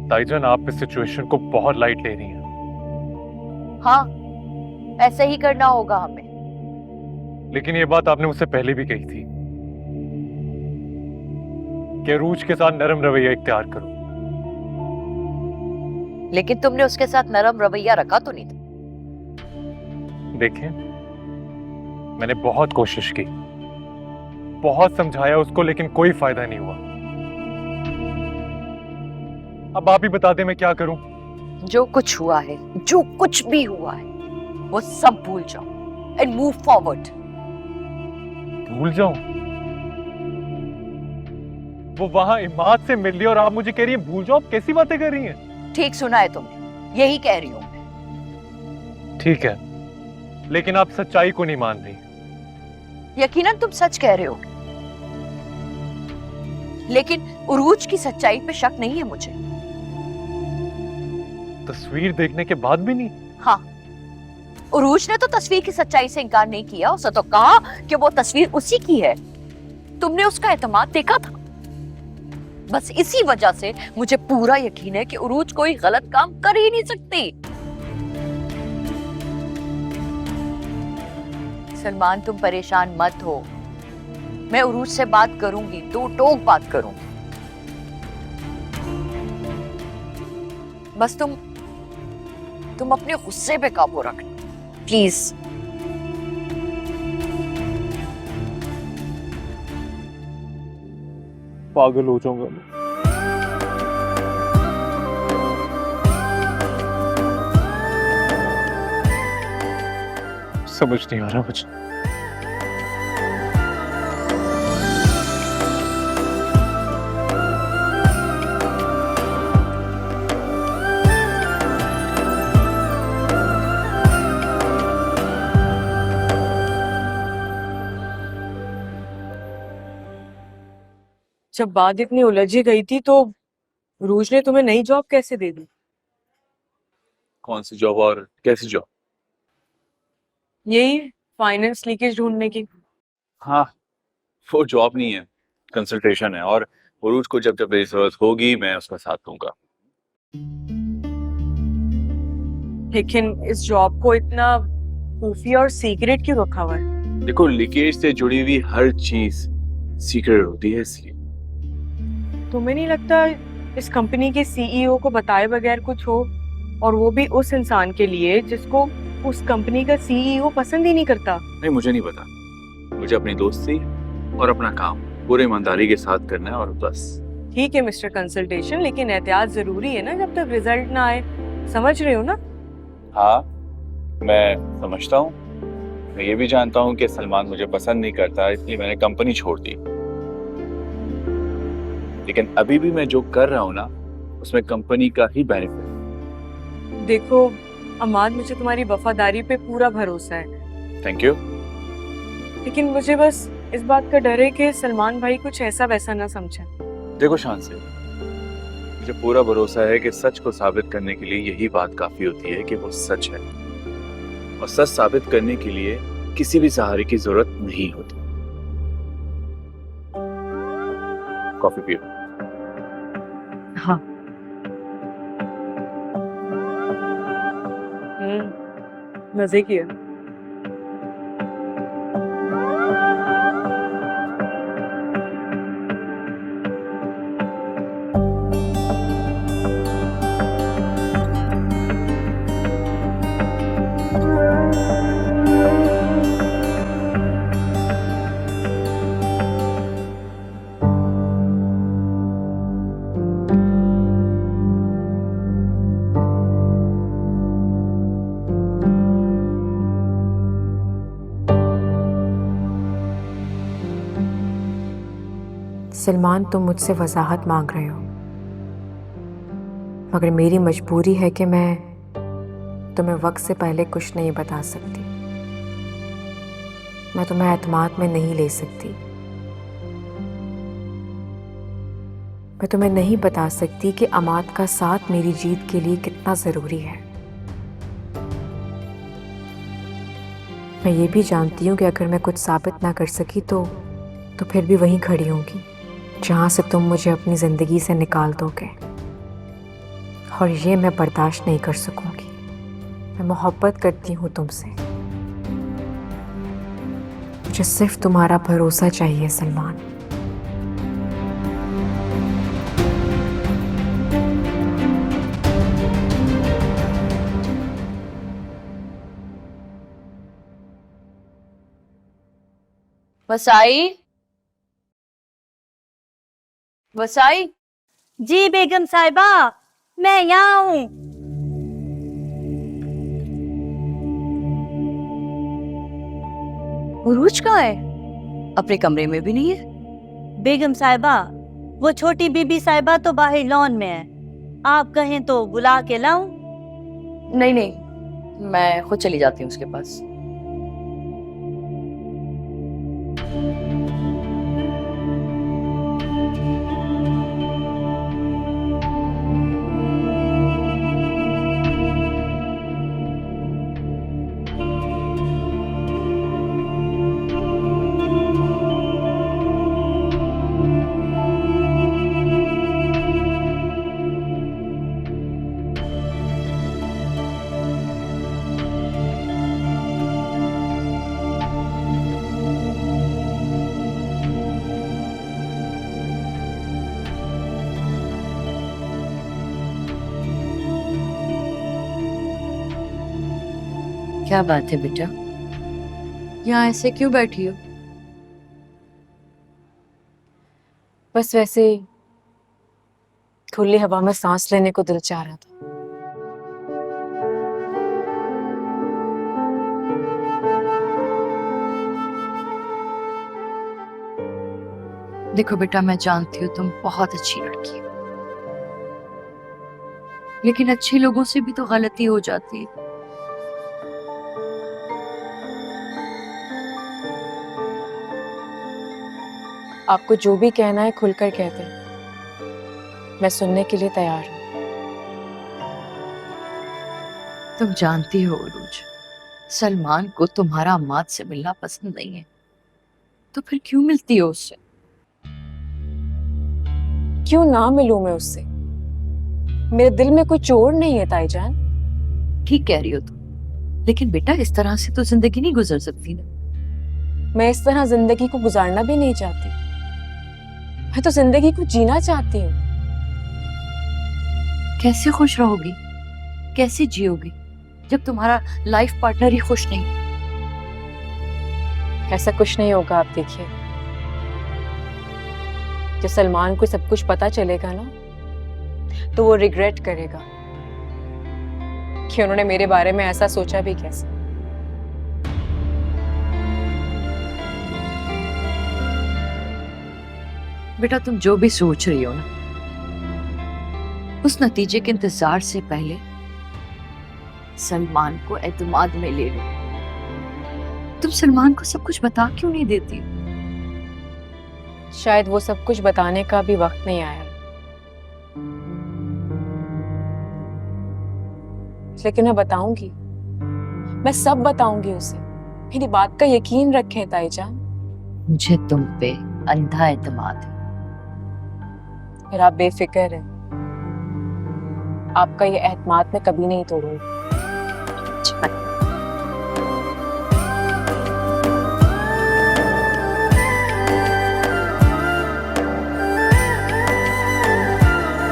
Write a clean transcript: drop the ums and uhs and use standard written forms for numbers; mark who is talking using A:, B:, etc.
A: ताईजान, आप इस सिचुएशन को बहुत लाइट ले रही हैं।
B: हाँ, ऐसे ही करना होगा हमें।
A: लेकिन ये बात आपने मुझसे पहले भी कही थी कि अरूज के साथ नरम रवैया इख्तियार करो।
B: लेकिन तुमने उसके साथ नरम रवैया रखा तो नहीं था।
A: देखें, मैंने बहुत कोशिश की, बहुत समझाया उसको, लेकिन कोई फायदा नहीं हुआ। अब आप ही बता दें मैं क्या करूं।
B: जो कुछ हुआ है, जो कुछ भी हुआ है, वो सब भूल जाओ एंड मूव फॉरवर्ड।
A: भूल जाऊं? वो वहां इमाद से मिल रही और आप मुझे कह रही हैं भूल जाओ? आप कैसी बातें कर रही हैं?
B: ठीक सुना है तुमने, यही कह रही हूं।
A: ठीक है, लेकिन आप सच्चाई को नहीं मान रही।
B: यकीनन तुम सच कह रहे हो, लेकिन उरूज की सच्चाई पे शक नहीं है मुझे।
A: तस्वीर देखने के बाद भी नहीं?
B: हाँ, उरूज ने तो तस्वीर की सच्चाई से इनकार नहीं किया। उसने तो कहा कि वो तस्वीर उसी की है। तुमने उसका एतमाद देखा था। बस इसी वजह से मुझे पूरा यकीन है कि उरूज कोई गलत काम कर ही नहीं सकती। सलमान, तुम परेशान मत हो, मैं उरूज से बात करूंगी, दो टोक बात करूंगी। बस तुम अपने गुस्से पे काबू रखना प्लीज।
A: पागल हो जाऊंगा मैं। समझ नहीं आ रहा मुझे।
C: जब बात इतनी उलझी गई थी तो रूज ने तुम्हें नई जॉब कैसे दे दी?
D: कौन सी जॉब और कैसी जॉब?
C: यही फाइनेंस लीकेज ढूंढने की।
D: हाँ, वो जॉब नहीं है, कंसल्टेशन है, और उरूज को जब जब मेरी जरूरत होगी मैं उसका साथ दूंगा।
C: लेकिन इस जॉब को इतना खुफिया और सीक्रेट क्यों रखा हुआ है?
D: देखो, लीकेज से जुड़ी हुई हर चीज सीक्रेट होती है, इसलिए।
C: तुम्हें नहीं लगता इस कंपनी के सीईओ को बताए बगैर कुछ हो, और वो भी उस इंसान के लिए जिसको उस कंपनी का सीईओ पसंद ही नहीं करता?
D: नहीं, मुझे नहीं पता। मुझे अपनी दोस्ती और अपना काम पूरी ईमानदारी के साथ करना है, और बस।
C: ठीक है मिस्टर कंसल्टेशन, लेकिन एहतियात जरूरी है ना जब तक रिजल्ट ना आए। समझ रहे हो ना?
D: हाँ, मैं समझता हूँ। मैं ये भी जानता हूँ कि सलमान मुझे पसंद नहीं करता, इसलिए मैंने कंपनी छोड़ दी। लेकिन अभी भी मैं जो कर रहा हूँ ना, उसमें कंपनी का ही बेनिफिट।
C: देखो अमाद, मुझे तुम्हारी वफादारी पे पूरा भरोसा है।
D: Thank you.
C: लेकिन मुझे बस इस बात का डर है कि सलमान भाई कुछ ऐसा वैसा ना समझे।
D: देखो शान से, मुझे पूरा भरोसा है कि सच को साबित करने के लिए यही बात काफी होती है कि वो सच है, और सच साबित करने के लिए किसी भी सहारे की जरूरत नहीं होती। कॉफी पियो।
C: हाँ। मजे की है।
E: सलमान, तुम मुझसे वजाहत मांग रहे हो, मगर मेरी मजबूरी है कि मैं तुम्हें वक्त से पहले कुछ नहीं बता सकती। मैं तुम्हें एतमाद में नहीं ले सकती। मैं तुम्हें नहीं बता सकती कि अमाद का साथ मेरी जीत के लिए कितना ज़रूरी है। मैं ये भी जानती हूँ कि अगर मैं कुछ साबित ना कर सकी तो फिर भी वहीं खड़ी होंगी जहाँ से तुम मुझे अपनी ज़िंदगी से निकाल दोगे। और ये मैं बर्दाश्त नहीं कर सकूंगी। मैं मोहब्बत करती हूँ तुमसे। मुझे सिर्फ तुम्हारा भरोसा चाहिए सलमान।
B: वसाई, वसाई।
F: जी बेगम साहिबा, मैं यहाँ हूँ।
B: उरूज कहाँ है? अपने कमरे में भी नहीं है।
F: बेगम साहिबा, वो छोटी बीबी साहिबा तो बाहर लॉन में है। आप कहें तो बुला के लाऊं?
B: नहीं नहीं, मैं खुद चली जाती हूँ उसके पास। क्या बात है बेटा, यहाँ ऐसे क्यों बैठी हो?
E: बस वैसे ही खुली हवा में सांस लेने को दिल चाह रहा था।
B: देखो बेटा, मैं जानती हूँ तुम बहुत अच्छी लड़की हो, लेकिन अच्छे लोगों से भी तो गलती हो जाती है।
E: आपको जो भी कहना है खुलकर कह दें, मैं सुनने के लिए तैयार हूँ।
B: तुम जानती हो उरूज, सलमान को तुम्हारा अम्माद से मिलना पसंद नहीं है, तो फिर क्यों मिलती हो उससे?
E: क्यों ना मिलूं मैं उससे? मेरे दिल में कोई चोर नहीं है ताईजान।
B: ठीक कह रही हो तुम, लेकिन बेटा इस तरह से तो जिंदगी नहीं गुजर सकती ना।
E: मैं इस तरह जिंदगी को गुजारना भी नहीं चाहती। मैं तो जिंदगी को जीना चाहती हूँ।
B: कैसे खुश रहोगी, कैसे जियोगी, जब तुम्हारा लाइफ पार्टनर ही खुश नहीं?
E: ऐसा कुछ नहीं होगा, आप देखिए। जब सलमान को सब कुछ पता चलेगा ना, तो वो रिग्रेट करेगा कि उन्होंने मेरे बारे में ऐसा सोचा भी कैसे।
B: बेटा तुम जो भी सोच रही हो ना, उस नतीजे के इंतजार से पहले सलमान को एतमाद में ले लो। तुम सलमान को सब कुछ बता क्यों नहीं देती?
E: शायद वो सब कुछ बताने का भी वक्त नहीं आया, लेकिन मैं बताऊंगी। मैं सब बताऊंगी उसे। मेरी बात का यकीन रखें ताईजान।
B: मुझे तुम पे अंधा एतमाद है।
E: फिर आप बेफिक्र हैं। आपका ये एतमाद मैं कभी नहीं तोड़ूंगी।
B: अच्छा।